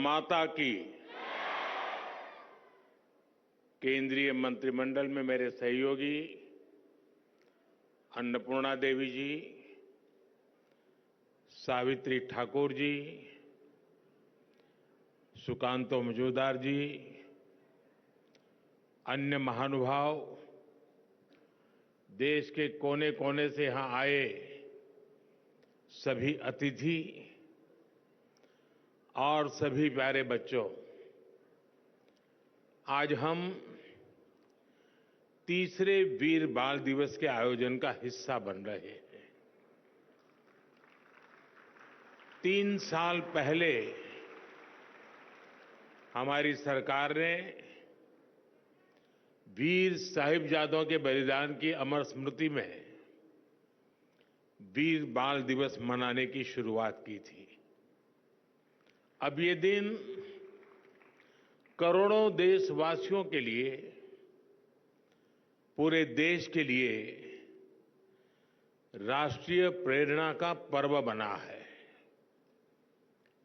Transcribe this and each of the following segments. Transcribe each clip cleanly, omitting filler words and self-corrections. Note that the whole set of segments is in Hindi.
माता की। केंद्रीय मंत्रिमंडल में मेरे सहयोगी अन्नपूर्णा देवी जी, सावित्री ठाकुर जी, सुकांतो मजूमदार जी, अन्य महानुभाव, देश के कोने कोने से यहां आए सभी अतिथि और सभी प्यारे बच्चों, आज हम तीसरे वीर बाल दिवस के आयोजन का हिस्सा बन रहे हैं। 3 साल पहले हमारी सरकार ने वीर साहिबजादों के बलिदान की अमर स्मृति में वीर बाल दिवस मनाने की शुरुआत की थी। अब ये दिन करोड़ों देशवासियों के लिए, पूरे देश के लिए राष्ट्रीय प्रेरणा का पर्व बना है।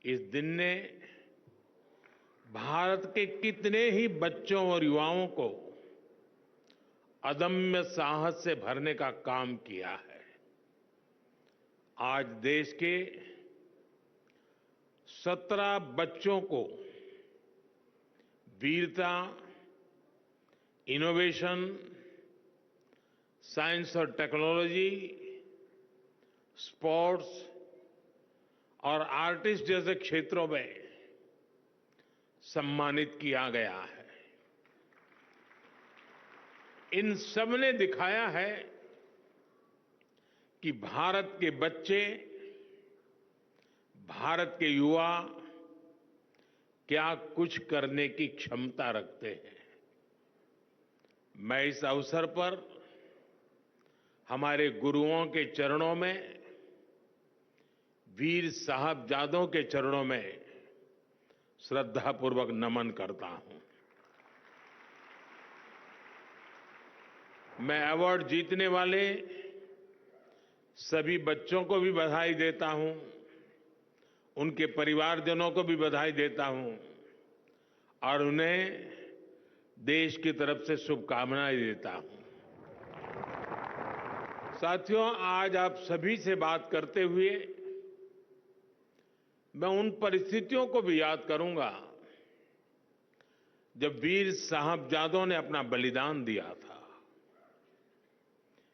इस दिन ने भारत के कितने ही बच्चों और युवाओं को अदम्य साहस से भरने का काम किया है। आज देश के 17 बच्चों को वीरता, इनोवेशन, साइंस और टेक्नोलॉजी, स्पोर्ट्स और आर्टिस्ट जैसे क्षेत्रों में सम्मानित किया गया है। इन सब ने दिखाया है कि भारत के बच्चे, भारत के युवा क्या कुछ करने की क्षमता रखते हैं। मैं इस अवसर पर हमारे गुरुओं के चरणों में, वीर साहबजादों के चरणों में श्रद्धापूर्वक नमन करता हूं। मैं अवार्ड जीतने वाले सभी बच्चों को भी बधाई देता हूं, उनके परिवारजनों को भी बधाई देता हूं और उन्हें देश की तरफ से शुभकामनाएं देता हूं। साथियों, आज आप सभी से बात करते हुए मैं उन परिस्थितियों को भी याद करूंगा जब वीर साहबजादों ने अपना बलिदान दिया था।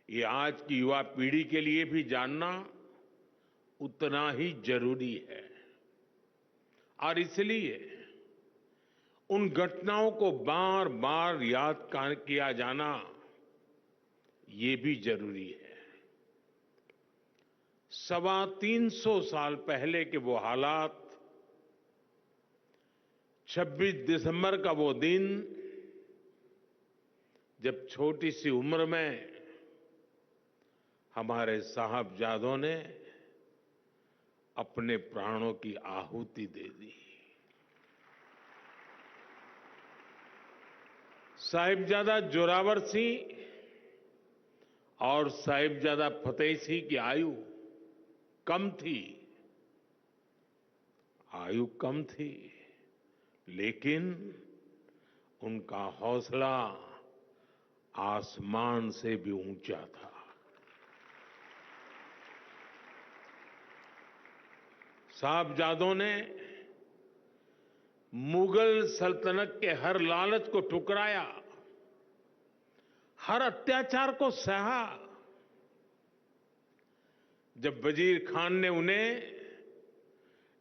ये आज की युवा पीढ़ी के लिए भी जानना उतना ही जरूरी है और इसलिए उन घटनाओं को बार बार याद किया जाना ये भी जरूरी है। 325 साल पहले के वो हालात, 26 दिसंबर का वो दिन जब छोटी सी उम्र में हमारे साहबजादों ने अपने प्राणों की आहुति दे दी। साहिबजादा जोरावर सिंह और साहिबजादा फतेह सिंह की आयु कम थी, लेकिन उनका हौसला आसमान से भी ऊंचा था। साहबजादों ने मुगल सल्तनत के हर लालच को ठुकराया, हर अत्याचार को सहा। जब वजीर खान ने उन्हें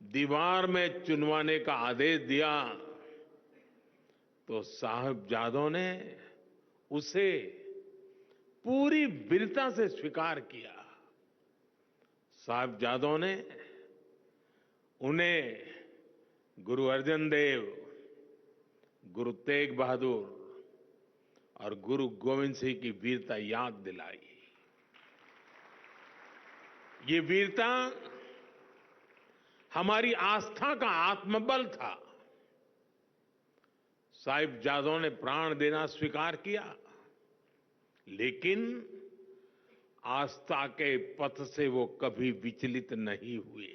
दीवार में चुनवाने का आदेश दिया तो साहबजादों ने उसे पूरी वीरता से स्वीकार किया। साहबजादों ने उन्हें गुरु अर्जन देव, गुरु तेग बहादुर और गुरु गोविंद सिंह की वीरता याद दिलाई। ये वीरता हमारी आस्था का आत्मबल था। साहिबजादों ने प्राण देना स्वीकार किया, लेकिन आस्था के पथ से वो कभी विचलित नहीं हुए।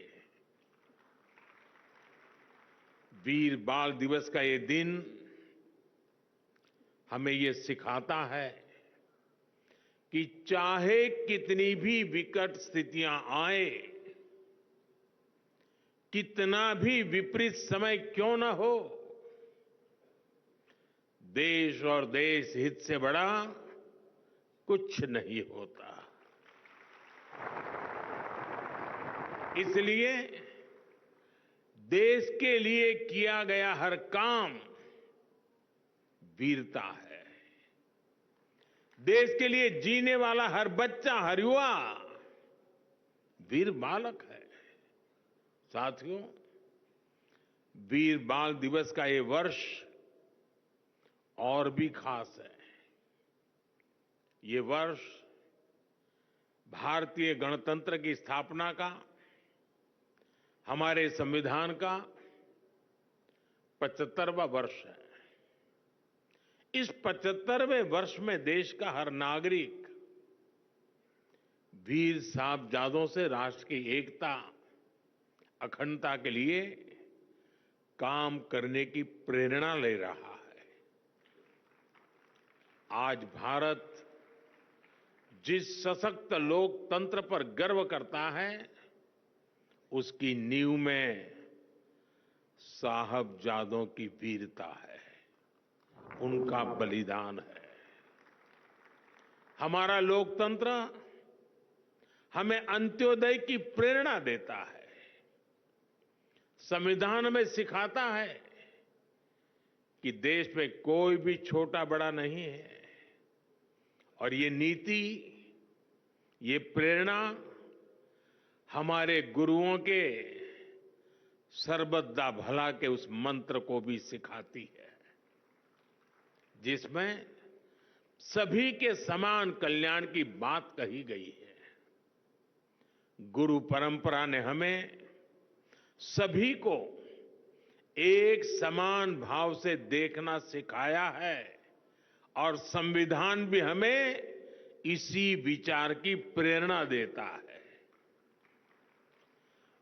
वीर बाल दिवस का ये दिन हमें ये सिखाता है कि चाहे कितनी भी विकट स्थितियां आए, कितना भी विपरीत समय क्यों न हो, देश और देश हित से बड़ा कुछ नहीं होता। इसलिए देश के लिए किया गया हर काम वीरता है। देश के लिए जीने वाला हर बच्चा, हर युवा वीर बालक है। साथियों, वीर बाल दिवस का ये वर्ष और भी खास है। ये वर्ष भारतीय गणतंत्र की स्थापना का, हमारे संविधान का 75वां वर्ष है। इस 75वें वर्ष में देश का हर नागरिक वीर साहबजादों से राष्ट्र की एकता, अखंडता के लिए काम करने की प्रेरणा ले रहा है। आज भारत जिस सशक्त लोकतंत्र पर गर्व करता है, उसकी नींव में साहबजादों की वीरता है, उनका बलिदान है। हमारा लोकतंत्र हमें अंत्योदय की प्रेरणा देता है। संविधान में सिखाता है कि देश में कोई भी छोटा बड़ा नहीं है, और ये नीति, ये प्रेरणा हमारे गुरुओं के सर्वदा भला के उस मंत्र को भी सिखाती है, जिसमें सभी के समान कल्याण की बात कही गई है। गुरु परंपरा ने हमें सभी को एक समान भाव से देखना सिखाया है, और संविधान भी हमें इसी विचार की प्रेरणा देता है।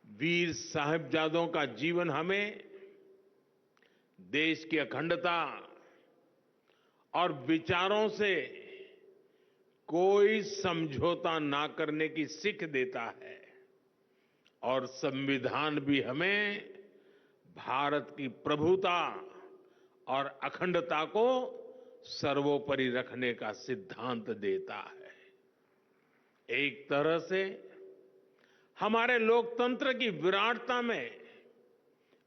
वीर साहिबजादों का जीवन हमें देश की अखंडता और विचारों से कोई समझौता ना करने की सीख देता है, और संविधान भी हमें भारत की प्रभुता और अखंडता को सर्वोपरि रखने का सिद्धांत देता है। एक तरह से हमारे लोकतंत्र की विराटता में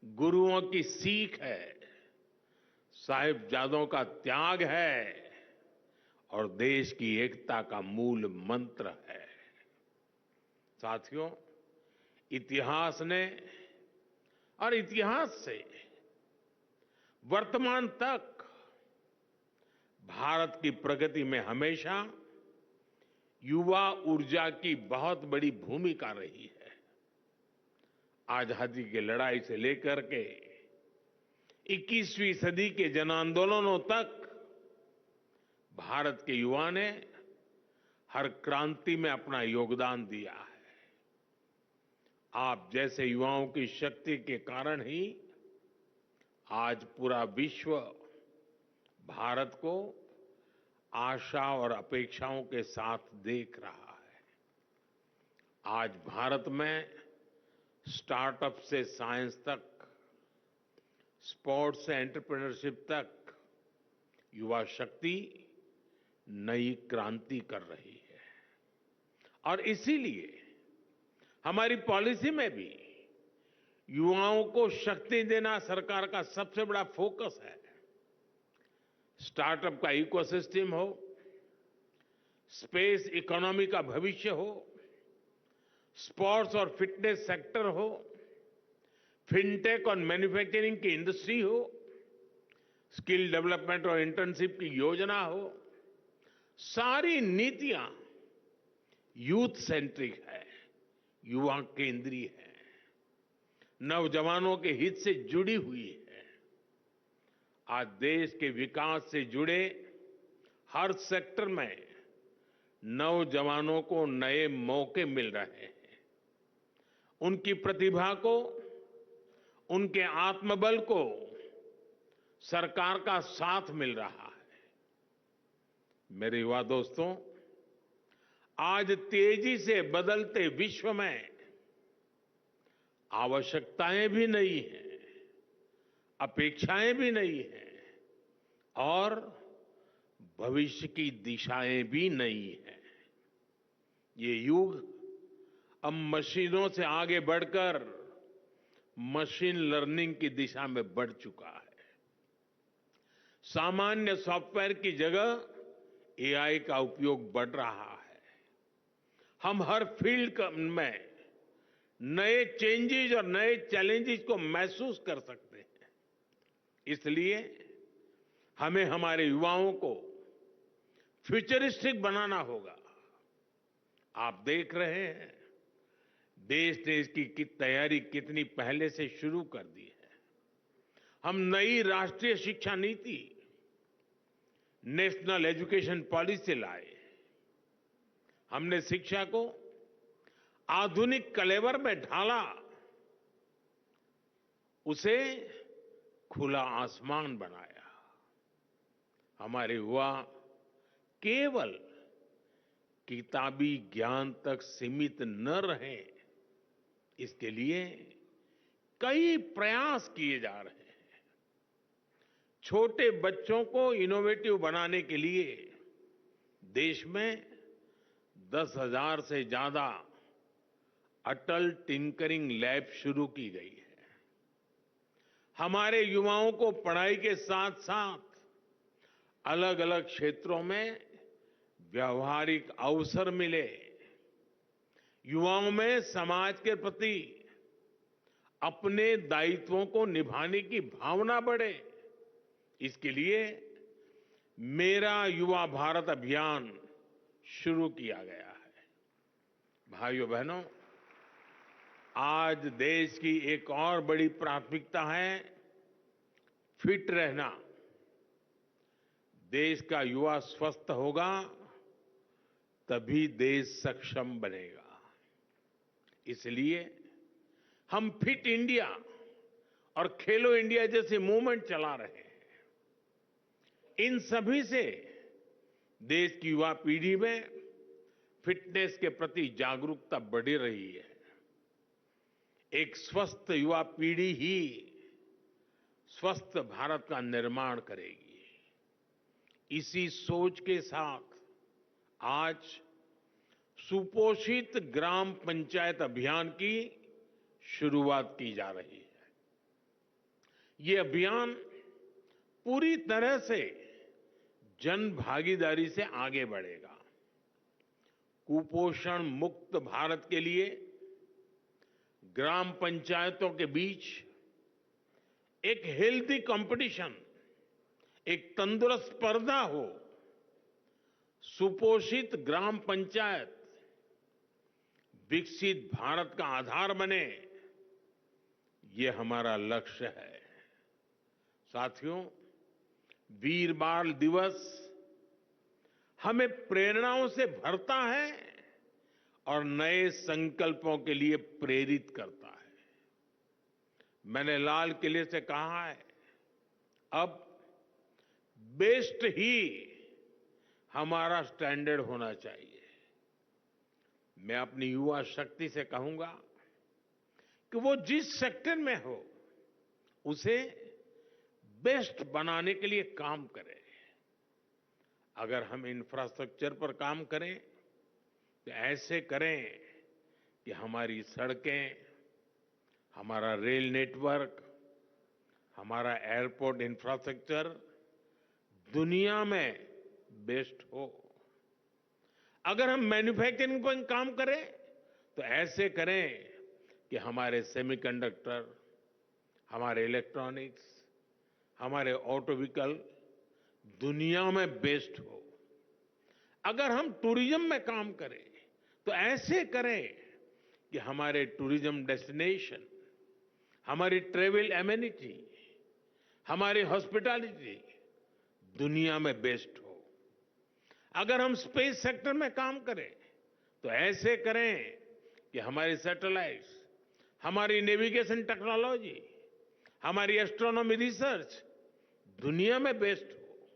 गुरुओं की सीख है, साहिबजादों का त्याग है, और देश की एकता का मूल मंत्र है। साथियों, इतिहास ने और इतिहास से वर्तमान तक भारत की प्रगति में हमेशा युवा ऊर्जा की बहुत बड़ी भूमिका रही है। आजादी की लड़ाई से लेकर के 21वीं सदी के जन आंदोलनों तक भारत के युवा ने हर क्रांति में अपना योगदान दिया है। आप जैसे युवाओं की शक्ति के कारण ही आज पूरा विश्व भारत को आशा और अपेक्षाओं के साथ देख रहा है। आज भारत में स्टार्टअप से साइंस तक, स्पोर्ट्स से एंटरप्रेन्योरशिप तक युवा शक्ति नई क्रांति कर रही है। और इसीलिए हमारी पॉलिसी में भी युवाओं को शक्ति देना सरकार का सबसे बड़ा फोकस है। स्टार्टअप का इकोसिस्टम हो, स्पेस इकोनॉमी का भविष्य हो, स्पोर्ट्स और फिटनेस सेक्टर हो, फिनटेक और मैन्युफैक्चरिंग की इंडस्ट्री हो, स्किल डेवलपमेंट और इंटर्नशिप की योजना हो, सारी नीतियां यूथ सेंट्रिक है, युवा केंद्रीय है, नौजवानों के हित से जुड़ी हुई है। आज देश के विकास से जुड़े हर सेक्टर में नौजवानों को नए मौके मिल रहे हैं। उनकी प्रतिभा को, उनके आत्मबल को सरकार का साथ मिल रहा है। मेरे युवा दोस्तों, आज तेजी से बदलते विश्व में आवश्यकताएं भी नई हैं, अपेक्षाएं भी नई हैं और भविष्य की दिशाएं भी नई हैं। ये युग अब मशीनों से आगे बढ़कर मशीन लर्निंग की दिशा में बढ़ चुका है। सामान्य सॉफ्टवेयर की जगह एआई का उपयोग बढ़ रहा है। हम हर फील्ड में नए चेंजेस और नए चैलेंजेस को महसूस कर सकते हैं। इसलिए हमें हमारे युवाओं को फ्यूचरिस्टिक बनाना होगा। आप देख रहे हैं, देश ने इसकी तैयारी कितनी पहले से शुरू कर दी है। हम नई राष्ट्रीय शिक्षा नीति, नेशनल एजुकेशन पॉलिसी लाए। हमने शिक्षा को आधुनिक कलेवर में ढाला, उसे खुला आसमान बनाया। हमारे युवा केवल किताबी ज्ञान तक सीमित न रहे, इसके लिए कई प्रयास किए जा रहे हैं। छोटे बच्चों को इनोवेटिव बनाने के लिए देश में 10,000 से ज्यादा अटल टिंकरिंग लैब शुरू की गई है। हमारे युवाओं को पढ़ाई के साथ साथ अलग अलग क्षेत्रों में व्यावहारिक अवसर मिले, युवाओं में समाज के प्रति अपने दायित्वों को निभाने की भावना बढ़े, इसके लिए मेरा युवा भारत अभियान शुरू किया गया है। भाइयों बहनों, आज देश की एक और बड़ी प्राथमिकता है फिट रहना। देश का युवा स्वस्थ होगा तभी देश सक्षम बनेगा। इसलिए हम फिट इंडिया और खेलो इंडिया जैसे मूवमेंट चला रहे हैं। इन सभी से देश की युवा पीढ़ी में फिटनेस के प्रति जागरूकता बढ़ रही है। एक स्वस्थ युवा पीढ़ी ही स्वस्थ भारत का निर्माण करेगी। इसी सोच के साथ आज सुपोषित ग्राम पंचायत अभियान की शुरुआत की जा रही है। ये अभियान पूरी तरह से जन भागीदारी से आगे बढ़ेगा। कुपोषण मुक्त भारत के लिए ग्राम पंचायतों के बीच एक हेल्दी कंपटीशन, एक तंदुरुस्त स्पर्धा हो, सुपोषित ग्राम पंचायत विकसित भारत का आधार बने, ये हमारा लक्ष्य है। साथियों, वीर बाल दिवस हमें प्रेरणाओं से भरता है और नए संकल्पों के लिए प्रेरित करता है। मैंने लाल किले से कहा है, अब बेस्ट ही हमारा स्टैंडर्ड होना चाहिए। मैं अपनी युवा शक्ति से कहूंगा कि वो जिस सेक्टर में हो उसे बेस्ट बनाने के लिए काम करें। अगर हम इंफ्रास्ट्रक्चर पर काम करें तो ऐसे करें कि हमारी सड़कें, हमारा रेल नेटवर्क, हमारा एयरपोर्ट इंफ्रास्ट्रक्चर दुनिया में बेस्ट हो। अगर हम मैन्युफैक्चरिंग पर काम करें तो ऐसे करें कि हमारे सेमीकंडक्टर, हमारे इलेक्ट्रॉनिक्स, हमारे ऑटो व्हीकल दुनिया में बेस्ट हो। अगर हम टूरिज्म में काम करें तो ऐसे करें कि हमारे टूरिज्म डेस्टिनेशन, हमारी ट्रेवल एमेनिटी, हमारी हॉस्पिटैलिटी दुनिया में बेस्ट हो। अगर हम स्पेस सेक्टर में काम करें तो ऐसे करें कि हमारी सैटेलाइट्स, हमारी नेविगेशन टेक्नोलॉजी हमारी एस्ट्रोनॉमी रिसर्च दुनिया में बेस्ट हो।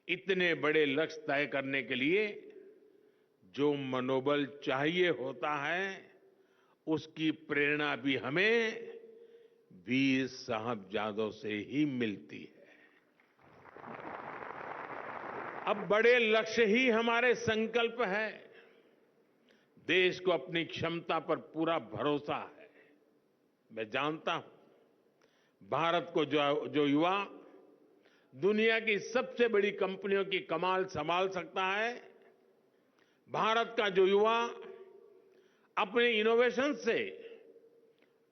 इतने बड़े लक्ष्य तय करने के लिए जो मनोबल चाहिए होता है, उसकी प्रेरणा भी हमें वीर साहबजादों से ही मिलती है। अब बड़े लक्ष्य ही हमारे संकल्प है। देश को अपनी क्षमता पर पूरा भरोसा है। मैं जानता हूं भारत को जो युवा दुनिया की सबसे बड़ी कंपनियों की कमान संभाल सकता है, भारत का जो युवा अपने इनोवेशन से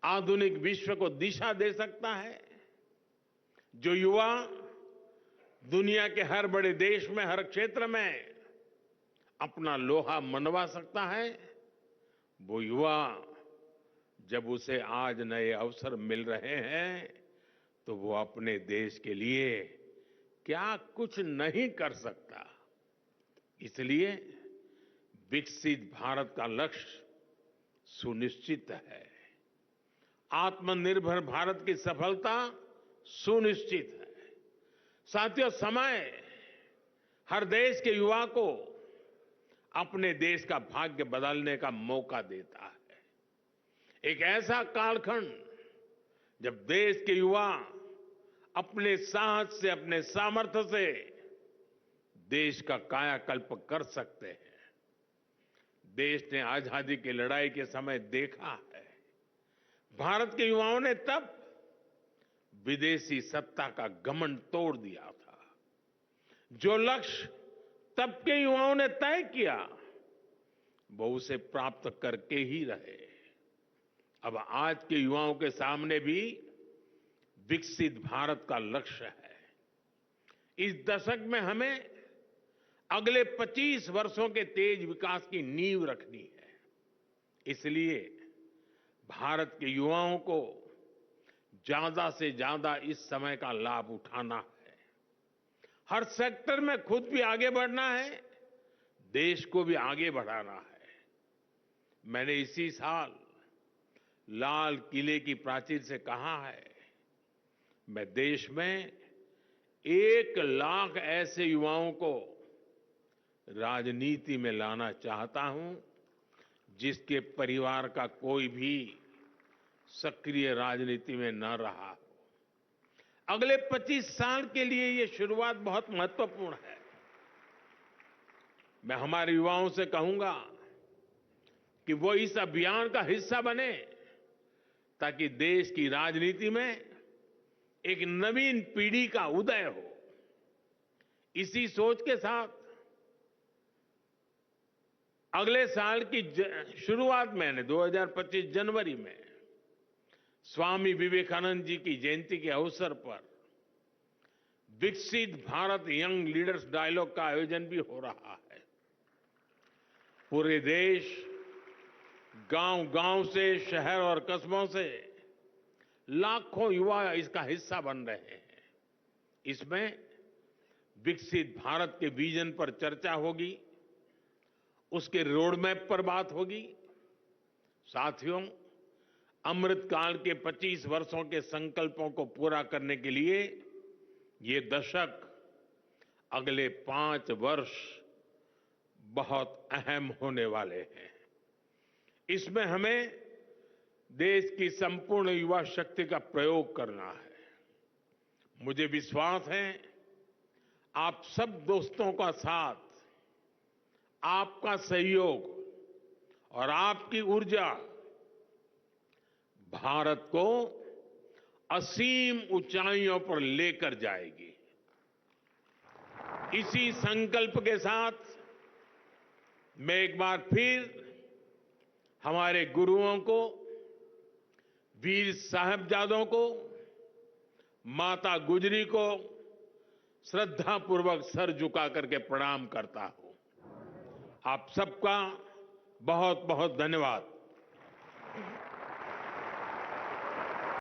आधुनिक विश्व को दिशा दे सकता है, जो युवा दुनिया के हर बड़े देश में हर क्षेत्र में अपना लोहा मनवा सकता है, वो युवा जब उसे आज नए अवसर मिल रहे हैं तो वो अपने देश के लिए क्या कुछ नहीं कर सकता। इसलिए विकसित भारत का लक्ष्य सुनिश्चित है। आत्मनिर्भर भारत की सफलता सुनिश्चित है। साथियों, समय हर देश के युवा को अपने देश का भाग्य बदलने का मौका देता है। एक ऐसा कालखंड जब देश के युवा अपने साहस से, अपने सामर्थ्य से देश का कायाकल्प कर सकते हैं। देश ने आजादी की लड़ाई के समय देखा है, भारत के युवाओं ने तब विदेशी सत्ता का घमंड तोड़ दिया था। जो लक्ष्य तब के युवाओं ने तय किया, वो उसे प्राप्त करके ही रहे। अब आज के युवाओं के सामने भी विकसित भारत का लक्ष्य है। इस दशक में हमें अगले 25 वर्षों के तेज विकास की नींव रखनी है। इसलिए भारत के युवाओं को ज्यादा से ज्यादा इस समय का लाभ उठाना है। हर सेक्टर में खुद भी आगे बढ़ना है, देश को भी आगे बढ़ाना है। मैंने इसी साल लाल किले की प्राचीर से कहा है, मैं देश में 1 लाख ऐसे युवाओं को राजनीति में लाना चाहता हूं जिसके परिवार का कोई भी सक्रिय राजनीति में न रहा हो। अगले 25 साल के लिए ये शुरुआत बहुत महत्वपूर्ण है। मैं हमारे युवाओं से कहूंगा कि वो इस अभियान का हिस्सा बने, ताकि देश की राजनीति में एक नवीन पीढ़ी का उदय हो। इसी सोच के साथ अगले साल की शुरुआत मैंने 2025 जनवरी में स्वामी विवेकानंद जी की जयंती के अवसर पर विकसित भारत यंग लीडर्स डायलॉग का आयोजन भी हो रहा है। पूरे देश गांव-गांव से, शहर और कस्बों से लाखों युवा इसका हिस्सा बन रहे हैं। इसमें विकसित भारत के विजन पर चर्चा होगी, उसके रोड मैप पर बात होगी। साथियों, अमृतकाल के 25 वर्षों के संकल्पों को पूरा करने के लिए ये दशक, अगले 5 वर्ष बहुत अहम होने वाले हैं। इसमें हमें देश की संपूर्ण युवा शक्ति का प्रयोग करना है। मुझे विश्वास है आप सब दोस्तों का साथ, आपका सहयोग और आपकी ऊर्जा भारत को असीम ऊंचाइयों पर लेकर जाएगी। इसी संकल्प के साथ मैं एक बार फिर हमारे गुरुओं को, वीर साहिबजादों को, माता गुजरी को श्रद्धापूर्वक सर झुका करके प्रणाम करता हूं। आप सबका बहुत बहुत धन्यवाद।